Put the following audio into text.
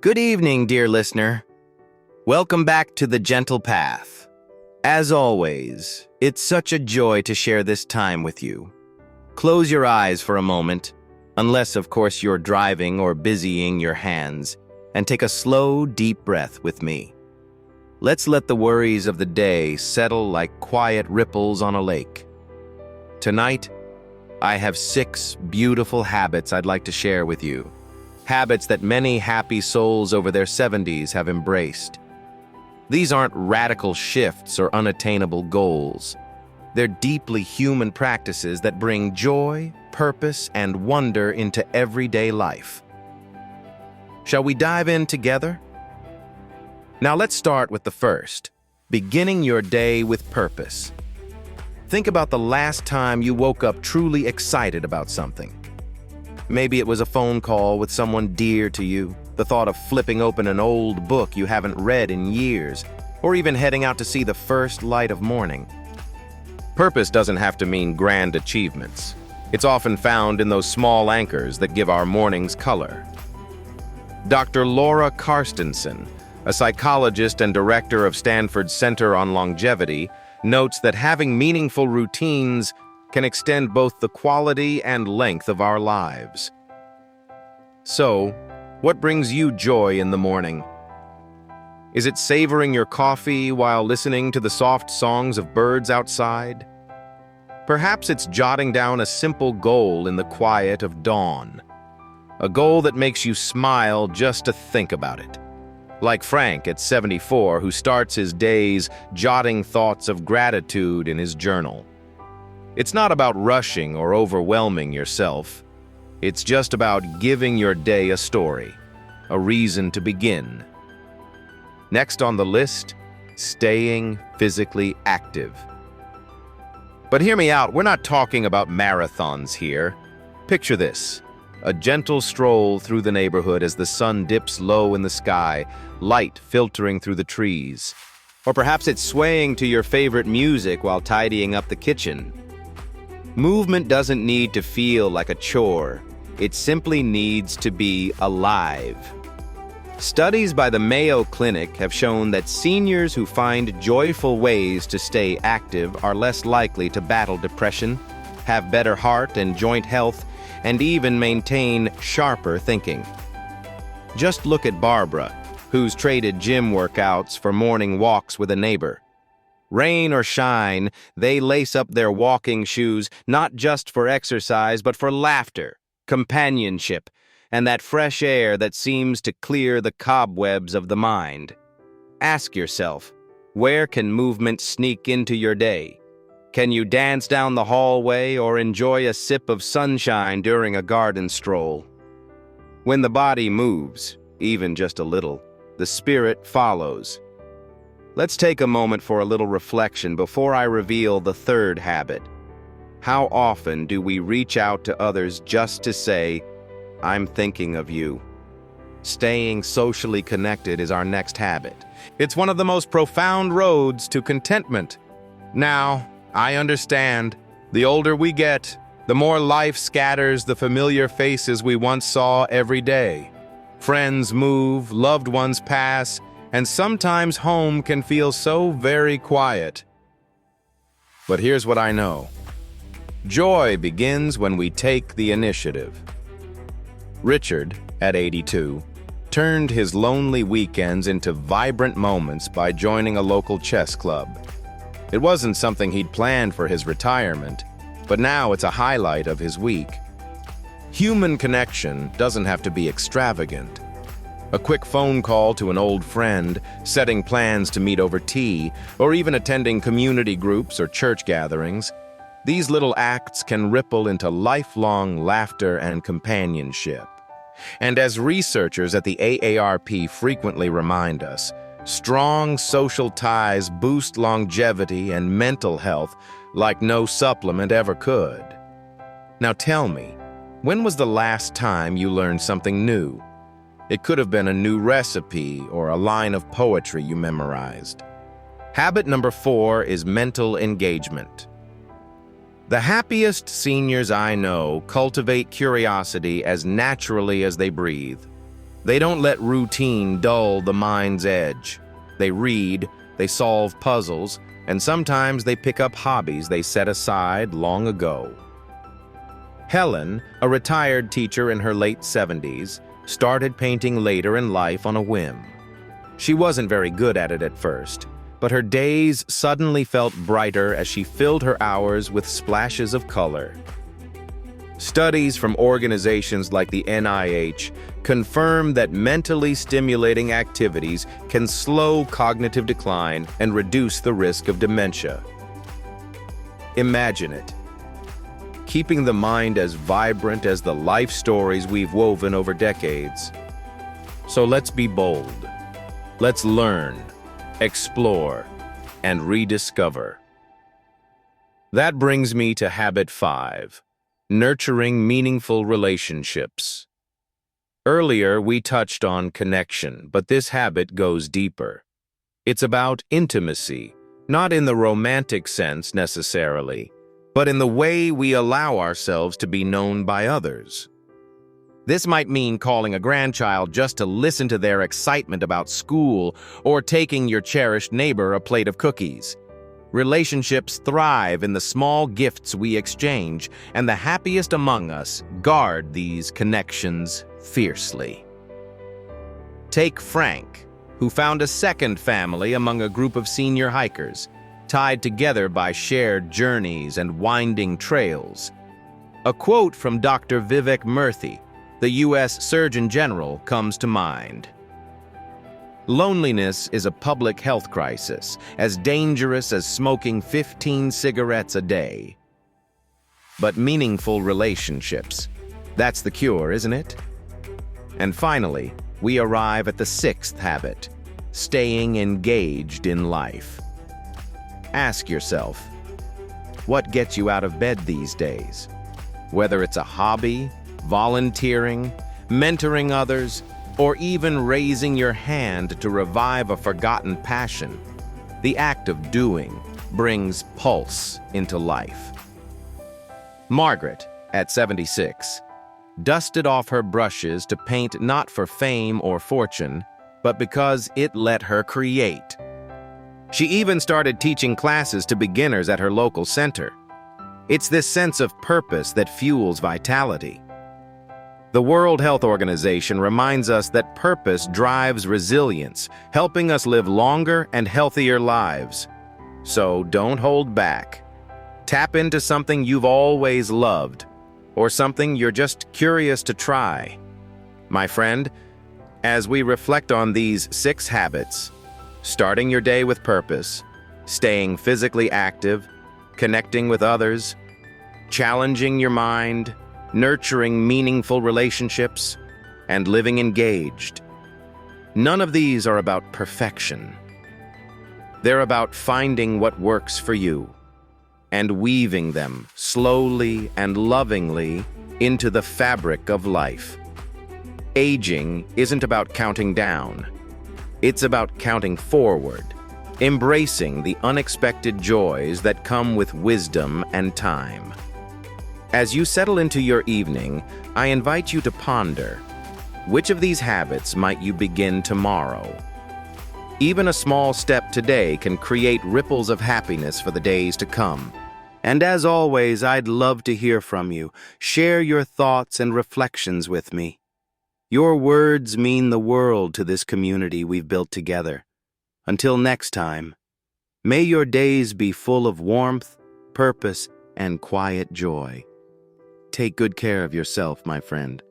Good evening, dear listener. Welcome back to The Gentle Path. As always, it's such a joy to share this time with you. Close your eyes for a moment, unless, of course, you're driving or busying your hands, and take a slow, deep breath with me. Let's let the worries of the day settle like quiet ripples on a lake. Tonight, I have 6 beautiful habits I'd like to share with you. Habits that many happy souls over their 70s have embraced. These aren't radical shifts or unattainable goals. They're deeply human practices that bring joy, purpose, and wonder into everyday life. Shall we dive in together? Now let's start with the first, beginning your day with purpose. Think about the last time you woke up truly excited about something. Maybe it was a phone call with someone dear to you, the thought of flipping open an old book you haven't read in years, or even heading out to see the first light of morning. Purpose doesn't have to mean grand achievements. It's often found in those small anchors that give our mornings color. Dr. Laura Carstensen, a psychologist and director of Stanford's Center on Longevity, notes that having meaningful routines can extend both the quality and length of our lives. So, what brings you joy in the morning? Is it savoring your coffee while listening to the soft songs of birds outside? Perhaps it's jotting down a simple goal in the quiet of dawn. A goal that makes you smile just to think about it. Like Frank at 74, who starts his days jotting thoughts of gratitude in his journal. It's not about rushing or overwhelming yourself. It's just about giving your day a story, a reason to begin. Next on the list, staying physically active. But hear me out, we're not talking about marathons here. Picture this, a gentle stroll through the neighborhood as the sun dips low in the sky, light filtering through the trees. Or perhaps it's swaying to your favorite music while tidying up the kitchen. Movement doesn't need to feel like a chore. It simply needs to be alive. Studies by the Mayo Clinic have shown that seniors who find joyful ways to stay active are less likely to battle depression, have better heart and joint health, and even maintain sharper thinking. Just look at Barbara, who's traded gym workouts for morning walks with a neighbor. Rain or shine, they lace up their walking shoes not just for exercise but for laughter, companionship, and that fresh air that seems to clear the cobwebs of the mind. Ask yourself, where can movement sneak into your day? Can you dance down the hallway or enjoy a sip of sunshine during a garden stroll? When the body moves, even just a little, the spirit follows. Let's take a moment for a little reflection before I reveal the third habit. How often do we reach out to others just to say, "I'm thinking of you"? Staying socially connected is our next habit. It's one of the most profound roads to contentment. Now, I understand, the older we get, the more life scatters the familiar faces we once saw every day. Friends move, loved ones pass, and sometimes home can feel so very quiet. But here's what I know. Joy begins when we take the initiative. Richard, at 82, turned his lonely weekends into vibrant moments by joining a local chess club. It wasn't something he'd planned for his retirement, but now it's a highlight of his week. Human connection doesn't have to be extravagant. A quick phone call to an old friend, setting plans to meet over tea, or even attending community groups or church gatherings. These little acts can ripple into lifelong laughter and companionship. And as researchers at the AARP frequently remind us, strong social ties boost longevity and mental health like no supplement ever could. Now tell me, when was the last time you learned something new? It could have been a new recipe or a line of poetry you memorized. Habit number 4 is mental engagement. The happiest seniors I know cultivate curiosity as naturally as they breathe. They don't let routine dull the mind's edge. They read, they solve puzzles, and sometimes they pick up hobbies they set aside long ago. Helen, a retired teacher in her late 70s, started painting later in life on a whim. She wasn't very good at it at first, but her days suddenly felt brighter as she filled her hours with splashes of color. Studies from organizations like the NIH confirm that mentally stimulating activities can slow cognitive decline and reduce the risk of dementia. Imagine it. Keeping the mind as vibrant as the life stories we've woven over decades. So let's be bold. Let's learn, explore, and rediscover. That brings me to habit 5. Nurturing meaningful relationships. Earlier, we touched on connection, but this habit goes deeper. It's about intimacy, not in the romantic sense necessarily, but in the way we allow ourselves to be known by others. This might mean calling a grandchild just to listen to their excitement about school or taking your cherished neighbor a plate of cookies. Relationships thrive in the small gifts we exchange, and the happiest among us guard these connections fiercely. Take Frank, who found a second family among a group of senior hikers, tied together by shared journeys and winding trails. A quote from Dr. Vivek Murthy, the U.S. Surgeon General, comes to mind. Loneliness is a public health crisis, as dangerous as smoking 15 cigarettes a day. But meaningful relationships, that's the cure, isn't it? And finally, we arrive at the 6th habit, staying engaged in life. Ask yourself, what gets you out of bed these days? Whether it's a hobby, volunteering, mentoring others, or even raising your hand to revive a forgotten passion, the act of doing brings pulse into life. Margaret, at 76, dusted off her brushes to paint not for fame or fortune, but because it let her create. She even started teaching classes to beginners at her local center. It's this sense of purpose that fuels vitality. The World Health Organization reminds us that purpose drives resilience, helping us live longer and healthier lives. So don't hold back. Tap into something you've always loved, or something you're just curious to try. My friend, as we reflect on these 6 habits, starting your day with purpose, staying physically active, connecting with others, challenging your mind, nurturing meaningful relationships, and living engaged. None of these are about perfection. They're about finding what works for you and weaving them slowly and lovingly into the fabric of life. Aging isn't about counting down. It's about counting forward, embracing the unexpected joys that come with wisdom and time. As you settle into your evening, I invite you to ponder, which of these habits might you begin tomorrow? Even a small step today can create ripples of happiness for the days to come. And as always, I'd love to hear from you. Share your thoughts and reflections with me. Your words mean the world to this community we've built together. Until next time, may your days be full of warmth, purpose, and quiet joy. Take good care of yourself, my friend.